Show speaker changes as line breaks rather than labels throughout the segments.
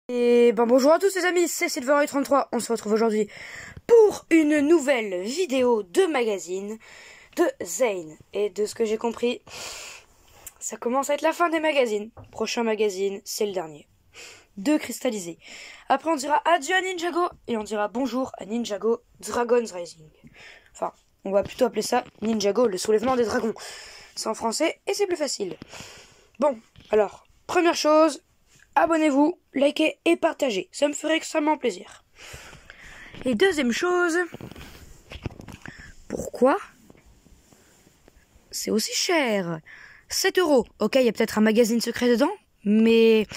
Et ben bonjour à tous les amis, c'est Silveroy33. On se retrouve aujourd'hui pour une nouvelle vidéo de magazine de Zane. Et de ce que j'ai compris, ça commence à être la fin des magazines. Prochain magazine, c'est le dernier. De cristallisé. Après on dira adieu à Ninjago et on dira bonjour à Ninjago Dragon's Rising. Enfin, on va plutôt appeler ça Ninjago, le soulèvement des dragons. C'est en français et c'est plus facile. Bon, alors, première chose, abonnez-vous, likez et partagez. Ça me ferait extrêmement plaisir. Et deuxième chose, pourquoi c'est aussi cher? 7 €. Ok, il y a peut-être un magazine secret dedans, mais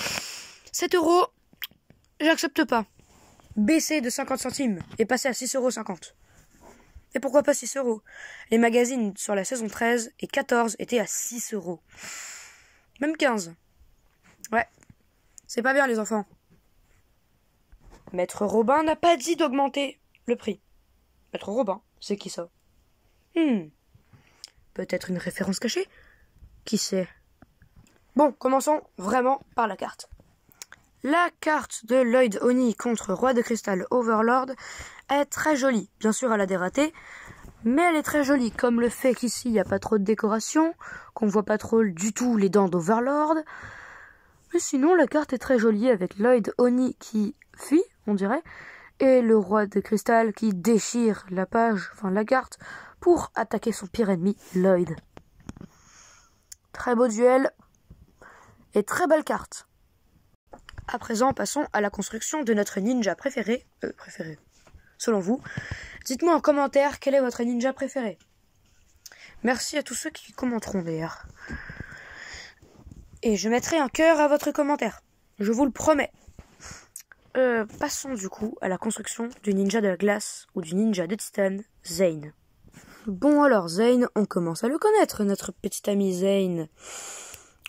7 €, j'accepte pas. Baisser de 50 centimes et passer à 6,50 €. Et pourquoi pas 6 €? Les magazines sur la saison 13 et 14 étaient à 6 €. Même 15. Ouais. C'est pas bien les enfants. Maître Robin n'a pas dit d'augmenter le prix. Maître Robin, c'est qui ça? Peut-être une référence cachée? Qui sait? Bon, commençons vraiment par la carte. La carte de Lloyd Oni contre Roi de Cristal Overlord est très jolie. Bien sûr, elle a des ratés, mais elle est très jolie. Comme le fait qu'ici, il n'y a pas trop de décoration, qu'on voit pas trop du tout les dents d'Overlord. Mais sinon, la carte est très jolie avec Lloyd Oni qui fuit, on dirait, et le roi de cristal qui déchire la page, enfin la carte, pour attaquer son pire ennemi, Lloyd. Très beau duel et très belle carte. À présent, passons à la construction de notre ninja préféré. Selon vous, dites-moi en commentaire quel est votre ninja préféré. Merci à tous ceux qui commenteront d'ailleurs. Et je mettrai un cœur à votre commentaire. Je vous le promets. Passons du coup à la construction du ninja de la glace ou du ninja de titane, Zane. Bon alors, Zane, on commence à le connaître, notre petit ami Zane.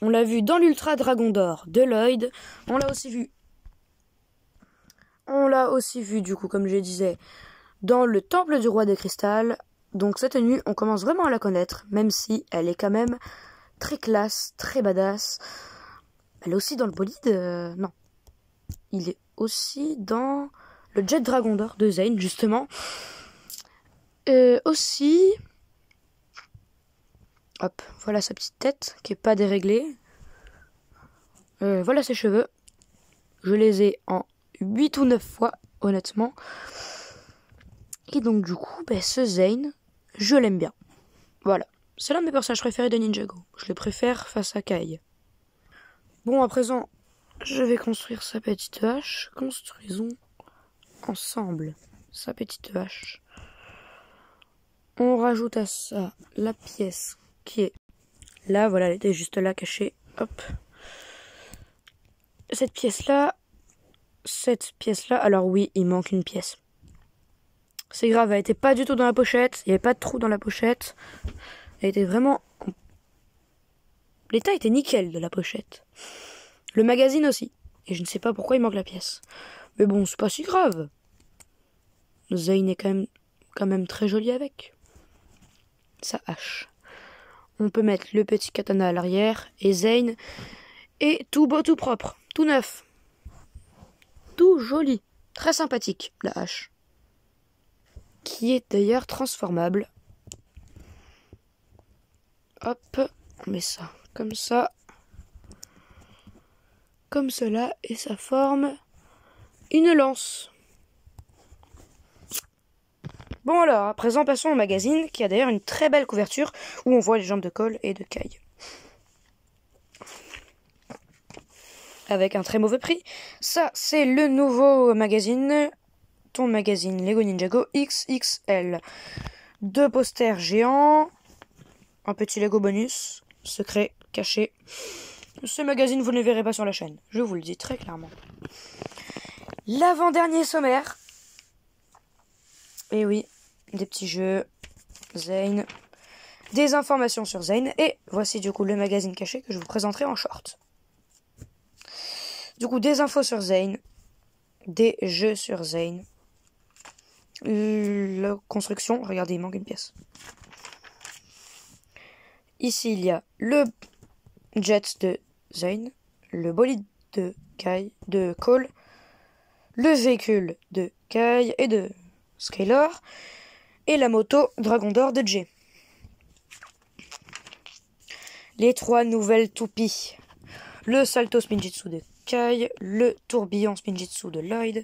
On l'a vu dans l'Ultra Dragon d'Or de Lloyd. On l'a aussi vu du coup, comme je disais, dans le Temple du Roi de Cristal. Donc cette tenue, on commence vraiment à la connaître, même si elle est quand même très classe, très badass. Elle est aussi dans le bolide, non. Il est aussi dans le Jet Dragon d'Or de Zane, justement. Aussi... Hop, voilà sa petite tête, qui est pas déréglée. Voilà ses cheveux. Je les ai en 8 ou 9 fois, honnêtement. Et donc, du coup, ce Zane, je l'aime bien. Voilà. C'est l'un de mes personnages préférés de Ninjago. Je le préfère face à Kai. Bon, à présent, je vais construire sa petite hache. Construisons ensemble sa petite hache. On rajoute à ça la pièce qui est là. Voilà, elle était juste là, cachée. Hop. Cette pièce-là. Alors oui, il manque une pièce. C'est grave, elle était pas du tout dans la pochette. Il n'y avait pas de trou dans la pochette. Elle était vraiment... L'état était nickel de la pochette. Le magazine aussi. Et je ne sais pas pourquoi il manque la pièce. Mais bon, c'est pas si grave. Zane est quand même très joli avec sa hache. On peut mettre le petit katana à l'arrière. Et Zane est tout beau, tout propre. Tout neuf. Tout joli. Très sympathique, la hache. Qui est d'ailleurs transformable. Hop, on met ça comme ça. Comme cela, et ça forme une lance. Bon alors, à présent passons au magazine, qui a d'ailleurs une très belle couverture, où on voit les jambes de Cole et de Kai. Avec un très mauvais prix. Ça, c'est le nouveau magazine, ton magazine Lego Ninjago XXL. 2 posters géants, un petit Lego bonus, secret, caché. Ce magazine, vous ne le verrez pas sur la chaîne, je vous le dis très clairement. L'avant-dernier sommaire. Et oui, des petits jeux, Zane, des informations sur Zane, et voici du coup le magazine caché que je vous présenterai en short. Du coup, des infos sur Zane, des jeux sur Zane, la construction, regardez, il manque une pièce. Ici, il y a le jet de Zane, le bolide de Cole, le véhicule de Kai et de Skylar, et la moto Dragon d'Or de Jay. Les 3 nouvelles toupies. Le salto spinjitzu de Kai, le tourbillon spinjitzu de Lloyd,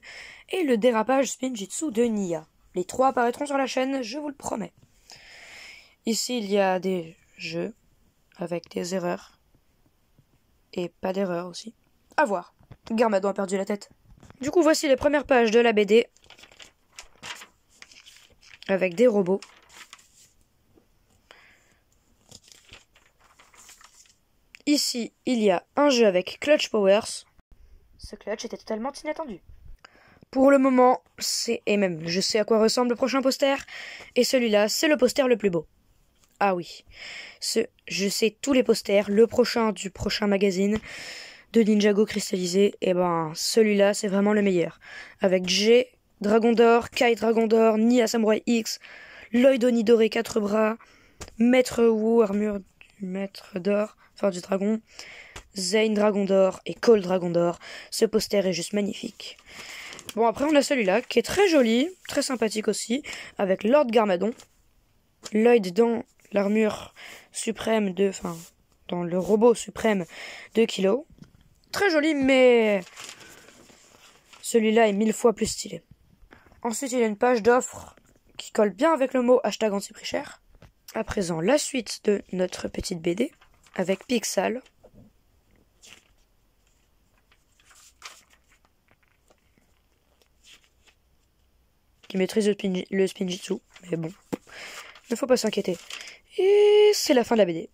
et le dérapage spinjitzu de Nya. Les 3 apparaîtront sur la chaîne, je vous le promets. Ici, il y a des jeux avec des erreurs. Et pas d'erreurs aussi. À voir. Garmadon a perdu la tête. Du coup, voici les premières pages de la BD. Avec des robots. Ici, il y a un jeu avec Clutch Powers. Ce clutch était totalement inattendu. Pour le moment, et même je sais à quoi ressemble le prochain poster. Et celui-là, c'est le poster le plus beau. Ah oui, je sais tous les posters, le prochain du prochain magazine de Ninjago cristallisé, et ben celui-là c'est vraiment le meilleur. Avec Jay, Dragon d'Or, Kai Dragon d'Or, Nya Samurai X, Lloyd Oni doré 4 bras, Maître Wu, armure du Maître d'Or, enfin du dragon, Zane Dragon d'Or et Cole Dragon d'Or. Ce poster est juste magnifique. Bon, après on a celui-là qui est très joli, très sympathique aussi, avec Lord Garmadon, Lloyd dans l'armure suprême dans le robot suprême de Kilo. Très joli, mais celui-là est 1000 fois plus stylé. Ensuite, il y a une page d'offres qui colle bien avec le mot #anti-prix-cher. À présent, la suite de notre petite BD avec Pixal. Qui maîtrise le spinjitzu, mais bon, ne faut pas s'inquiéter. Et c'est la fin de la BD.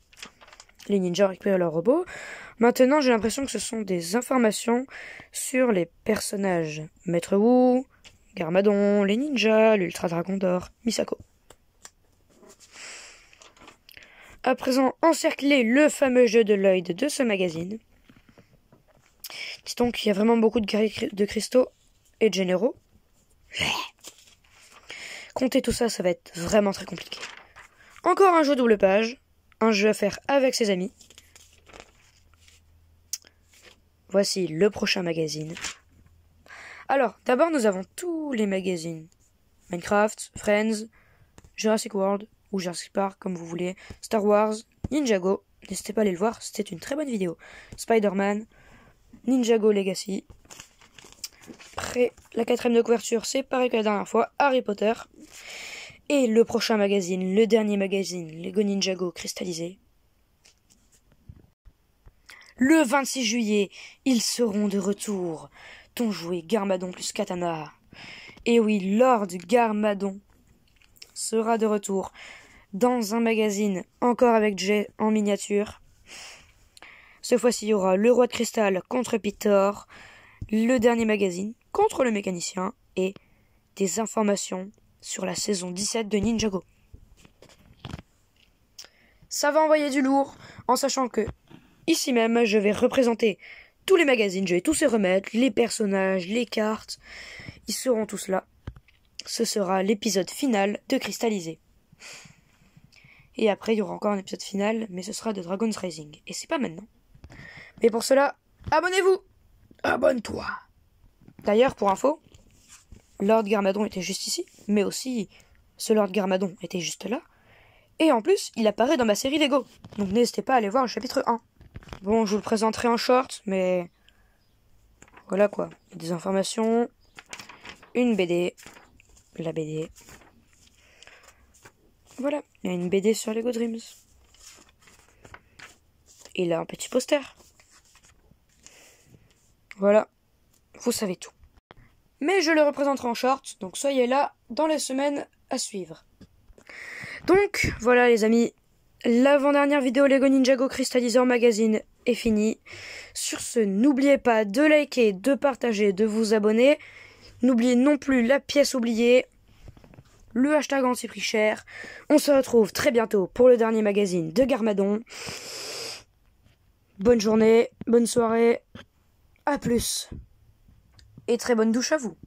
Les ninjas récupèrent leur robot. Maintenant, j'ai l'impression que ce sont des informations sur les personnages. Maître Wu, Garmadon, les ninjas, l'Ultra Dragon d'Or, Misako. À présent, encercler le fameux jeu de Lloyd de ce magazine. Dit-on qu'il y a vraiment beaucoup de cristaux et de généraux. Compter tout ça, ça va être vraiment très compliqué. Encore un jeu double page. Un jeu à faire avec ses amis. Voici le prochain magazine. Alors, d'abord, nous avons tous les magazines. Minecraft, Friends, Jurassic World, ou Jurassic Park, comme vous voulez, Star Wars, Ninjago. N'hésitez pas à aller le voir, c'était une très bonne vidéo. Spider-Man, Ninjago Legacy. Après, la 4ème de couverture, c'est pareil que la dernière fois, Harry Potter. Et le prochain magazine, le dernier magazine, Lego Ninjago cristallisé. Le 26 juillet, ils seront de retour. Ton jouet Garmadon plus Katana. Et oui, Lord Garmadon sera de retour dans un magazine, encore avec Jay en miniature. Cette fois-ci, il y aura le Roi de Cristal contre Pitor, le dernier magazine contre le mécanicien et des informations sur la saison 17 de Ninjago. Ça va envoyer du lourd, en sachant que, ici même, je vais représenter tous les magazines, je vais tous les remettre, les personnages, les cartes, ils seront tous là. Ce sera l'épisode final de Cristallisé. Et après, il y aura encore un épisode final, mais ce sera de Dragon's Rising. Et c'est pas maintenant. Mais pour cela, abonnez-vous! Abonne-toi! D'ailleurs, pour info, Lord Garmadon était juste ici, mais aussi ce Lord Garmadon était juste là. Et en plus, il apparaît dans ma série Lego. Donc n'hésitez pas à aller voir le chapitre 1. Bon, je vous le présenterai en short, mais voilà quoi. Des informations, une BD, la BD. Voilà, il y a une BD sur Lego Dreams. Et là, un petit poster. Voilà, vous savez tout. Mais je le représenterai en short, donc soyez là dans les semaines à suivre. Donc, voilà les amis, l'avant-dernière vidéo Lego Ninjago cristallisé en magazine est finie. Sur ce, n'oubliez pas de liker, de partager, de vous abonner. N'oubliez non plus la pièce oubliée, le hashtag anti-prix-cher. On se retrouve très bientôt pour le dernier magazine de Garmadon. Bonne journée, bonne soirée, à plus. Et très bonne douche à vous.